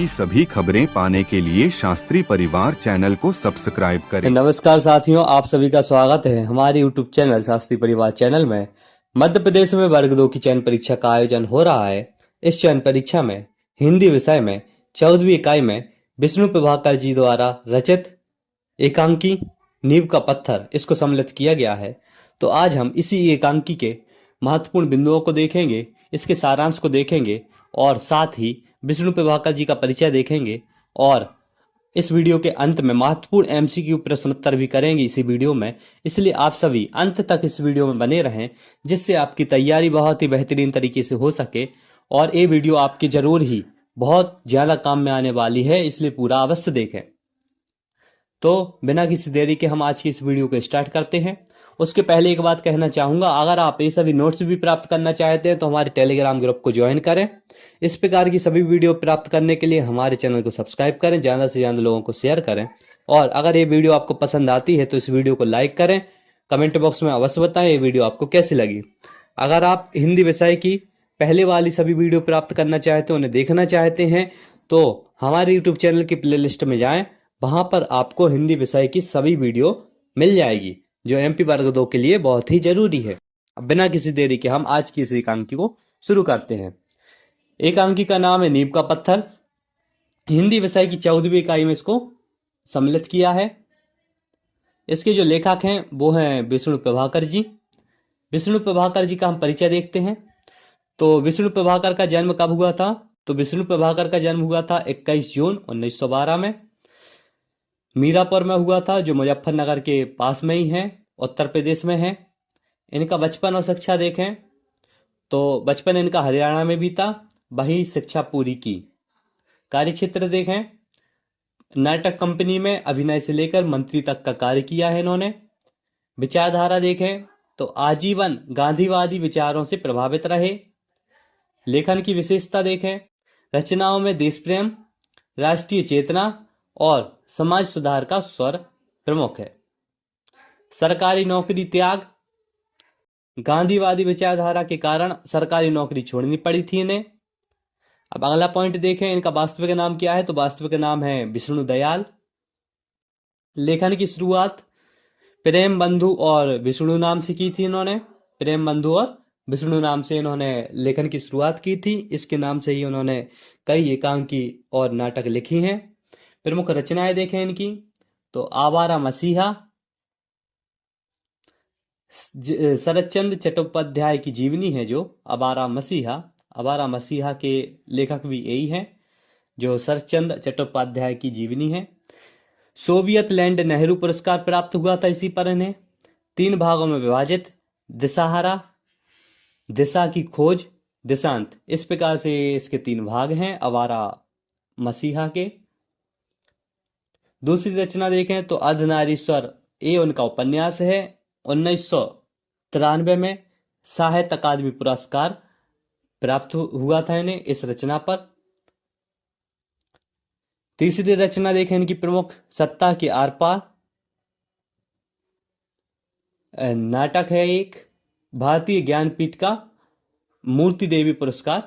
की सभी खबरें पाने के लिए शास्त्री परिवार चैनल को सब्सक्राइब करें। नमस्कार साथियों, आप सभी का स्वागत है हमारे YouTube चैनल शास्त्री परिवार चैनल में। मध्य प्रदेश में वर्ग 2 की चयन परीक्षा का आयोजन हो रहा है। इस चयन परीक्षा में हिंदी विषय में 14वीं इकाई में विष्णु प्रभाकर जी द्वारा रचित एकांकी नींव का पत्थर इसको सम्मिलित किया गया है। तो आज हम इसी एकांकी के महत्वपूर्ण बिंदुओं को देखेंगे, इसके सारांश को देखेंगे और साथ ही विष्णु प्रभाकर जी का परिचय देखेंगे और इस वीडियो के अंत में महत्वपूर्ण एमसीक्यू प्रश्न उत्तर भी करेंगे इसी वीडियो में। इसलिए आप सभी अंत तक इस वीडियो में बने रहें, जिससे आपकी तैयारी बहुत ही बेहतरीन तरीके से हो सके और ये वीडियो आपकी जरूर ही बहुत ज्यादा काम में आने वाली है, इसलिए पूरा अवश्य देखें। तो बिना किसी देरी के हम आज की इस वीडियो को स्टार्ट करते हैं। उसके पहले एक बात कहना चाहूंगा, अगर आप ये सभी नोट्स भी प्राप्त करना चाहते हैं तो हमारे टेलीग्राम ग्रुप को ज्वाइन करें। इस प्रकार की सभी वीडियो प्राप्त करने के लिए हमारे चैनल को सब्सक्राइब करें, ज़्यादा से ज़्यादा लोगों को शेयर करें और अगर ये वीडियो आपको पसंद आती है तो इस वीडियो को लाइक करें। कमेंट बॉक्स में अवश्य बताएं ये वीडियो आपको कैसी लगी। अगर आप हिंदी विषय की पहले वाली सभी वीडियो प्राप्त करना चाहते हैं, उन्हें देखना चाहते हैं, तो हमारे यूट्यूब चैनल की प्लेलिस्ट में जाएं। वहां पर आपको हिंदी विषय की सभी वीडियो मिल जाएगी, जो एमपी वर्ग 2 के लिए बहुत ही जरूरी है। अब बिना किसी देरी के हम आज की इस एकांकी को शुरू करते हैं। एकांकी का नाम है नींव का पत्थर। हिंदी विषय की 14वीं इकाई में इसको सम्मिलित किया है। इसके जो लेखक हैं वो हैं विष्णु प्रभाकर जी। विष्णु प्रभाकर जी का हम परिचय देखते हैं। तो विष्णु प्रभाकर का जन्म कब हुआ था? तो विष्णु प्रभाकर का जन्म हुआ था 21 जून 1912 में। मीरापुर में हुआ था, जो मुजफ्फरनगर के पास में ही है, उत्तर प्रदेश में है। इनका बचपन और शिक्षा देखें तो बचपन इनका हरियाणा में भी था, वही शिक्षा पूरी की। कार्यक्षेत्र देखें, नाटक कंपनी में अभिनय से लेकर मंत्री तक का कार्य किया है इन्होंने। विचारधारा देखें तो आजीवन गांधीवादी विचारों से प्रभावित रहे। लेखन की विशेषता देखें, रचनाओं में देश प्रेम, राष्ट्रीय चेतना और समाज सुधार का स्वर प्रमुख है। सरकारी नौकरी त्याग, गांधीवादी विचारधारा के कारण सरकारी नौकरी छोड़नी पड़ी थी इन्हें। अब अगला पॉइंट देखें, इनका वास्तविक नाम क्या है? तो वास्तविक नाम है विष्णु दयाल। लेखन की शुरुआत प्रेम बंधु और विष्णु नाम से की थी इन्होंने। प्रेम बंधु और विष्णु नाम से इन्होंने लेखन की शुरुआत की थी। इसके नाम से ही उन्होंने कई एकांकी और नाटक लिखी हैं। प्रमुख रचनाएं देखें इनकी तो आवारा मसीहा, शरतचंद्र चट्टोपाध्याय की जीवनी है जो आवारा मसीहा के लेखक भी यही हैं, जो शरतचंद्र चट्टोपाध्याय की जीवनी है। सोवियत लैंड नेहरू पुरस्कार प्राप्त हुआ था इसी पर इन्हें। 3 भागों में विभाजित, दिशाहारा, दिशा की खोज, दिशांत, इस प्रकार से इसके 3 भाग हैं आवारा मसीहा के। दूसरी रचना देखें तो अर्धनारीश्वर, ये उनका उपन्यास है। 1993 में साहित्य अकादमी पुरस्कार प्राप्त हुआ था इन्हें इस रचना पर। तीसरी रचना देखें इनकी प्रमुख, सत्ता के आर पार, नाटक है एक, भारतीय ज्ञानपीठ का मूर्ति देवी पुरस्कार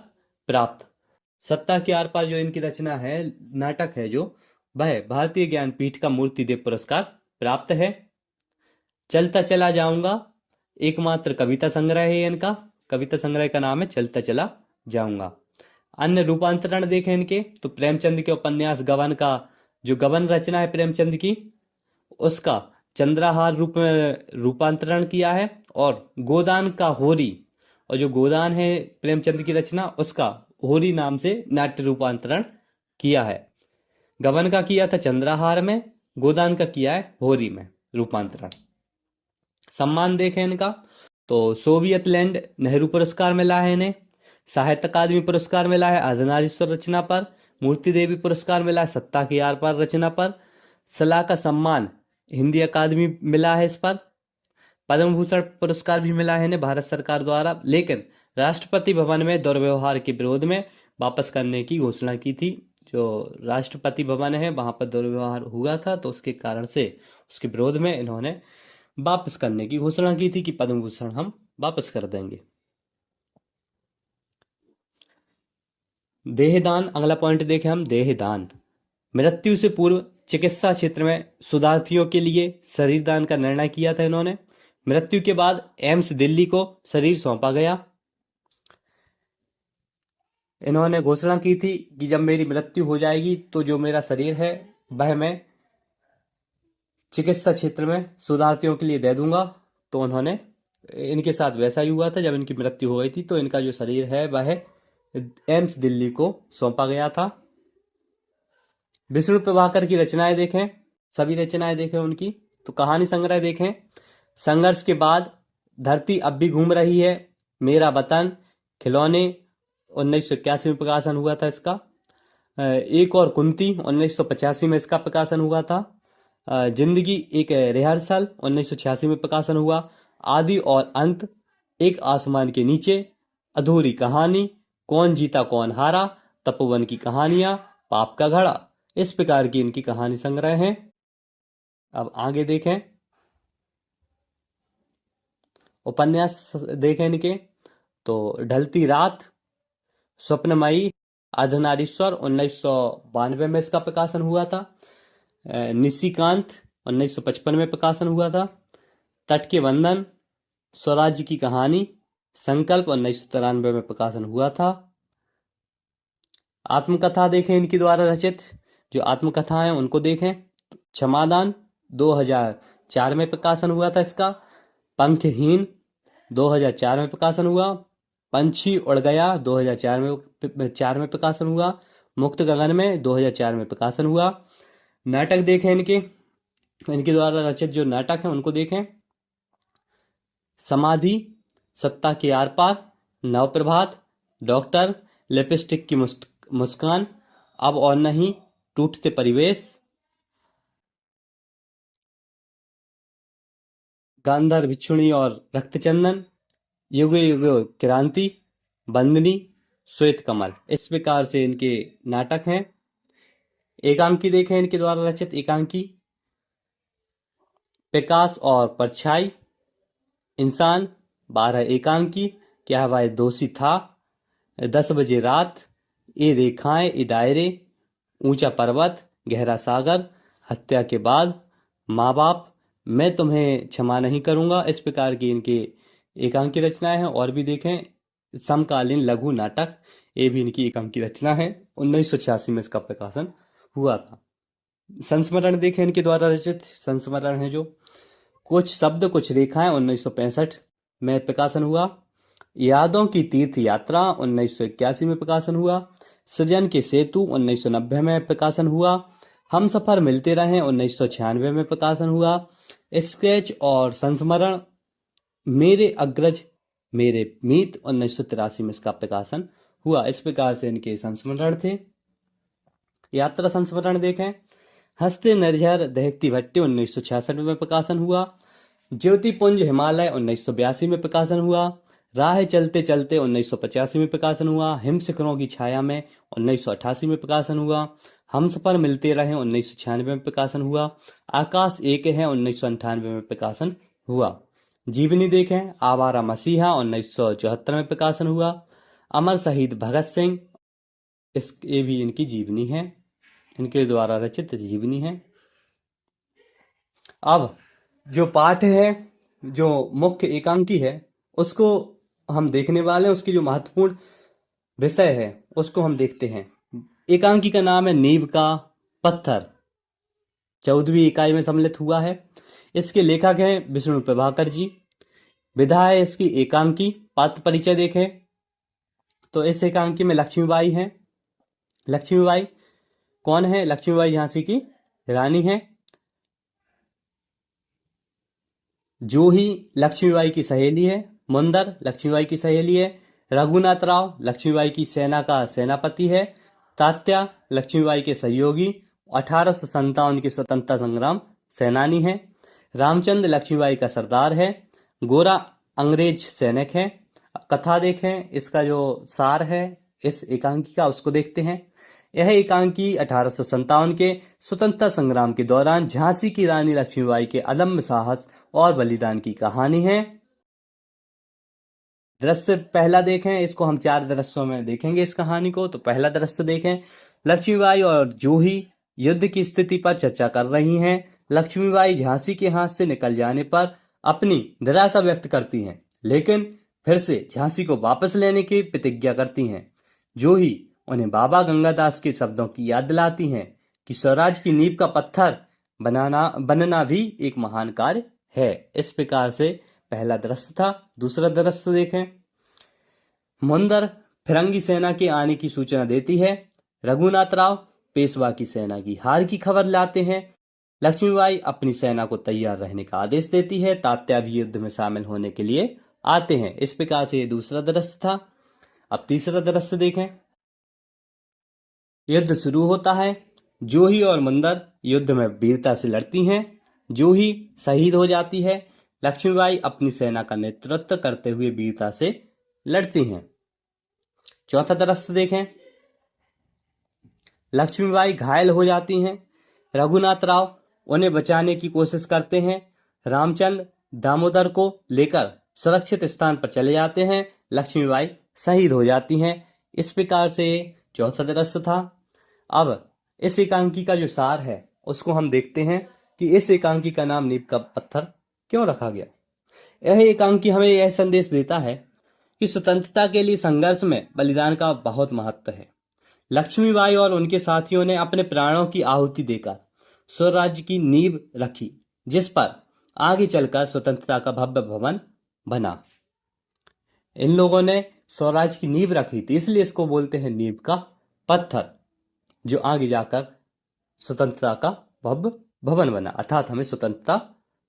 प्राप्त। सत्ता के आर पार जो इनकी रचना है, नाटक है जो, वह भारतीय ज्ञानपीठ का मूर्ति देव पुरस्कार प्राप्त है। चलता चला जाऊंगा एकमात्र कविता संग्रह है इनका। कविता संग्रह का नाम है चलता चला जाऊंगा। अन्य रूपांतरण देखें इनके तो प्रेमचंद के उपन्यास गबन का, जो गबन रचना है प्रेमचंद की, उसका चंद्रहार रूप में रूपांतरण किया है। और गोदान का होरी, और जो गोदान है प्रेमचंद की रचना, उसका होरी नाम से नाट्य रूपांतरण किया है। गबन का किया था चंद्रहार में, गोदान का किया है होरी में रूपांतरण। सम्मान देखें इनका तो सोवियत लैंड नेहरू पुरस्कार मिला है इन्हें, साहित्य अकादमी पुरस्कार मिला है अर्धनारीश्वर रचना पर, मूर्ति देवी पुरस्कार मिला है सत्ता की आर पार रचना पर, सलाह का सम्मान हिंदी अकादमी मिला है इस पर, पद्म भूषण पुरस्कार भी मिला है इन्हें भारत सरकार द्वारा। लेकिन राष्ट्रपति भवन में दुर्व्यवहार के विरोध में वापस करने की घोषणा की थी। जो राष्ट्रपति भवन है वहां पर दुर्व्यवहार हुआ था, तो उसके कारण से उसके विरोध में इन्होंने वापस करने की घोषणा की थी कि पद्म भूषण हम वापस कर देंगे। देहदान, अगला पॉइंट देखें हम, देहदान। मृत्यु से पूर्व चिकित्सा क्षेत्र में शोधार्थियों के लिए शरीर दान का निर्णय किया था इन्होंने। मृत्यु के बाद एम्स दिल्ली को शरीर सौंपा गया। इन्होंने घोषणा की थी कि जब मेरी मृत्यु हो जाएगी तो जो मेरा शरीर है वह मैं चिकित्सा क्षेत्र में शोधार्थियों के लिए दे दूंगा। तो उन्होंने, इनके साथ वैसा ही हुआ था, जब इनकी मृत्यु हो गई थी तो इनका जो शरीर है वह एम्स दिल्ली को सौंपा गया था। विष्णु प्रभाकर की रचनाएं देखें, सभी रचनाएं देखें उनकी। तो कहानी संग्रह देखें, संघर्ष के बाद धरती अब भी घूम रही है, मेरा वतन, खिलौने, 1981 में प्रकाशन हुआ था इसका। एक और कुंती, 1985 में इसका प्रकाशन हुआ था। जिंदगी एक रिहर्सल, 1986 में प्रकाशन हुआ। आदि और अंत, एक आसमान के नीचे, अधूरी कहानी, कौन जीता कौन हारा, तपोवन की कहानियां, पाप का घड़ा, इस प्रकार की इनकी कहानी संग्रह हैं। अब आगे देखें, उपन्यास देखें इनके। तो ढलती रात, स्वप्नमयी, अर्धनारीश्वर, 1992 में इसका प्रकाशन हुआ था। निशिकांत, 1955 में प्रकाशन हुआ था। तट के बंधन, स्वराज्य की कहानी, संकल्प, 1993 में प्रकाशन हुआ था। आत्मकथा देखें इनकी द्वारा रचित, जो आत्मकथा है उनको देखें। क्षमादान, 2004 में प्रकाशन हुआ था इसका। पंखहीन, 2004 में प्रकाशन हुआ। पंछी उड़ गया, 2004 में प्रकाशन हुआ। मुक्त गगन में, 2004 में प्रकाशन हुआ। नाटक देखें इनके द्वारा रचित जो नाटक हैं उनको देखें। समाधि, सत्ता के आर पार, नवप्रभात, डॉक्टर, लिपस्टिक की मुस्कान, अब और नहीं, टूटते परिवेश, गांधार भिक्षुणी और रक्तचंदन, युग युग क्रांति, बंदनी, श्वेत कमल, इस प्रकार से इनके नाटक हैं। एकांकी देखें इनके द्वारा रचित एकांकी, प्रकाश और परछाई, इंसान, 12 एकांकी, क्या वह दोषी था, 10 बजे रात, ये रेखाएं, ये दायरे, ऊंचा पर्वत, गहरा सागर, हत्या के बाद, माँ बाप, मैं तुम्हें क्षमा नहीं करूंगा, इस प्रकार की इनके एकांकी रचनाएं हैं। और भी देखें, समकालीन लघु नाटक, ये भी इनकी एकांकी रचना है। 1986 में इसका प्रकाशन हुआ था। संस्मरण देखें इनके द्वारा रचित संस्मरण है जो, कुछ शब्द कुछ रेखाएं, 1965 में प्रकाशन हुआ। यादों की तीर्थ यात्रा, 1981 में प्रकाशन हुआ। सृजन के सेतु, 1990 में प्रकाशन हुआ। हम सफर मिलते रहे, 1996 में प्रकाशन हुआ। स्केच और संस्मरण, मेरे अग्रज मेरे मीत, 1983 में इसका प्रकाशन हुआ। इस प्रकार से इनके संस्मरण थे। यात्रा संस्मरण देखें, हंसते निर्झर दहकती भट्टी, 1966 में प्रकाशन हुआ। ज्योतिपुंज हिमालय, 1982 में प्रकाशन हुआ। राह चलते चलते, 1985 में प्रकाशन हुआ। हिम शिखरों की छाया में, 1988 में प्रकाशन हुआ। हम सफर मिलते रहे, 1996 में प्रकाशन हुआ। आकाश एक है, 1998 में प्रकाशन हुआ। जीवनी देखें, आवारा मसीहा, 1974 में प्रकाशन हुआ। अमर शहीद भगत सिंह, ये भी इनकी जीवनी है, इनके द्वारा रचित जीवनी है। अब जो पाठ है, जो मुख्य एकांकी है, उसको हम देखने वाले हैं। उसकी जो महत्वपूर्ण विषय है उसको हम देखते हैं। एकांकी का नाम है नींव का पत्थर, 14वीं इकाई में सम्मिलित हुआ है। इसके लेखक हैं विष्णु प्रभाकर जी। विधा है इसकी एकांकी। पात्र परिचय देखें तो इस एकांकी में लक्ष्मीबाई हैं। लक्ष्मीबाई कौन है? लक्ष्मीबाई झांसी की रानी है। जूही लक्ष्मीबाई की सहेली है। मुंदर लक्ष्मीबाई की सहेली है। रघुनाथ राव लक्ष्मीबाई की सेना का सेनापति है। तात्या लक्ष्मीबाई के सहयोगी 1857 के स्वतंत्रता संग्राम सेनानी है। रामचंद्र लक्ष्मीबाई का सरदार है। गोरा अंग्रेज सैनिक है। कथा देखें, इसका जो सार है इस एकांकी का उसको देखते हैं। यह एकांकी 1857 के स्वतंत्रता संग्राम के दौरान झांसी की रानी लक्ष्मीबाई के अदम्य साहस और बलिदान की कहानी है। दृश्य पहला देखें, इसको हम 4 दृश्यों में देखेंगे इस कहानी को। तो पहला दृश्य देखें, लक्ष्मीबाई और जूही युद्ध की स्थिति पर चर्चा कर रही हैं। लक्ष्मीबाई झांसी के हाथ से निकल जाने पर अपनी निराशा व्यक्त करती हैं, लेकिन फिर से झांसी को वापस लेने की प्रतिज्ञा करती हैं। जूही उन्हें बाबा गंगादास के शब्दों की याद दिलाती हैं कि स्वराज की नींव का पत्थर बनना भी एक महान कार्य है। इस प्रकार से पहला दृश्य था। दूसरा दृश्य देखें, मुंदर फिरंगी सेना के आने की सूचना देती है। रघुनाथ राव पेशवा की सेना की हार की खबर लाते हैं। लक्ष्मीबाई अपनी सेना को तैयार रहने का आदेश देती है। तात्या भी युद्ध में शामिल होने के लिए आते हैं। इस प्रकार से ये दूसरा दृश्य था। अब तीसरा दृश्य देखें, युद्ध शुरू होता है। जूही और मुंदर युद्ध में वीरता से लड़ती हैं। जूही शहीद हो जाती है। लक्ष्मीबाई अपनी सेना का नेतृत्व करते हुए वीरता से लड़ती हैं। चौथा दृश्य देखें, लक्ष्मीबाई घायल हो जाती हैं। रघुनाथ राव उन्हें बचाने की कोशिश करते हैं। रामचंद्र दामोदर को लेकर सुरक्षित स्थान पर चले जाते हैं। लक्ष्मीबाई शहीद हो जाती हैं। इस प्रकार से चौथा दृश्य था। अब इस एकांकी का जो सार है उसको हम देखते हैं कि इस एकांकी का नाम नींव का पत्थर क्यों रखा गया। यह एकांकी हमें यह संदेश देता है कि स्वतंत्रता के लिए संघर्ष में बलिदान का बहुत महत्व है। लक्ष्मीबाई और उनके साथियों ने अपने प्राणों की आहुति देकर स्वराज्य की नींव रखी, जिस पर आगे चलकर स्वतंत्रता का भव्य भवन बना। इन लोगों ने स्वराज्य की नींव रखी थी, इसलिए इसको बोलते हैं नींव का पत्थर, जो आगे जाकर स्वतंत्रता का भव्य भवन बना, अर्थात हमें स्वतंत्रता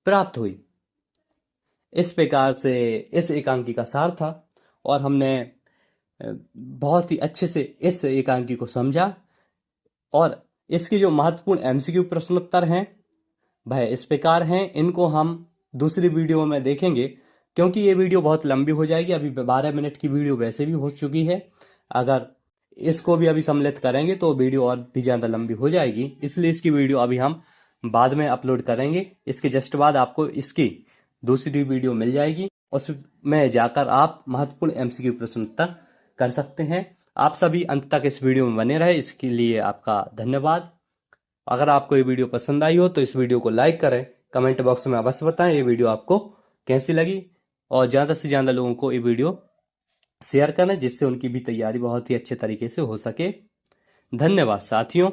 प्राप्त हुई। इस प्रकार से इस एकांकी का सार था और हमने बहुत ही अच्छे से इस एकांकी को समझा। और इसके जो महत्वपूर्ण एमसीक्यू प्रश्नोत्तर हैं वह इस प्रकार हैं। इनको हम दूसरी वीडियो में देखेंगे, क्योंकि ये वीडियो बहुत लंबी हो जाएगी। अभी 12 मिनट की वीडियो वैसे भी हो चुकी है। अगर इसको भी अभी सम्मिलित करेंगे तो वीडियो और भी ज़्यादा लंबी हो जाएगी, इसलिए इसकी वीडियो अभी हम बाद में अपलोड करेंगे। इसके जस्ट बाद आपको इसकी दूसरी वीडियो मिल जाएगी, उसमें जाकर आप महत्वपूर्ण एमसीक्यू प्रश्न उत्तर कर सकते हैं। आप सभी अंत तक इस वीडियो में बने रहे, इसके लिए आपका धन्यवाद। अगर आपको ये वीडियो पसंद आई हो तो इस वीडियो को लाइक करें, कमेंट बॉक्स में अवश्य बताएं ये वीडियो आपको कैसी लगी, और ज़्यादा से ज़्यादा लोगों को ये वीडियो शेयर करें, जिससे उनकी भी तैयारी बहुत ही अच्छे तरीके से हो सके। धन्यवाद साथियों।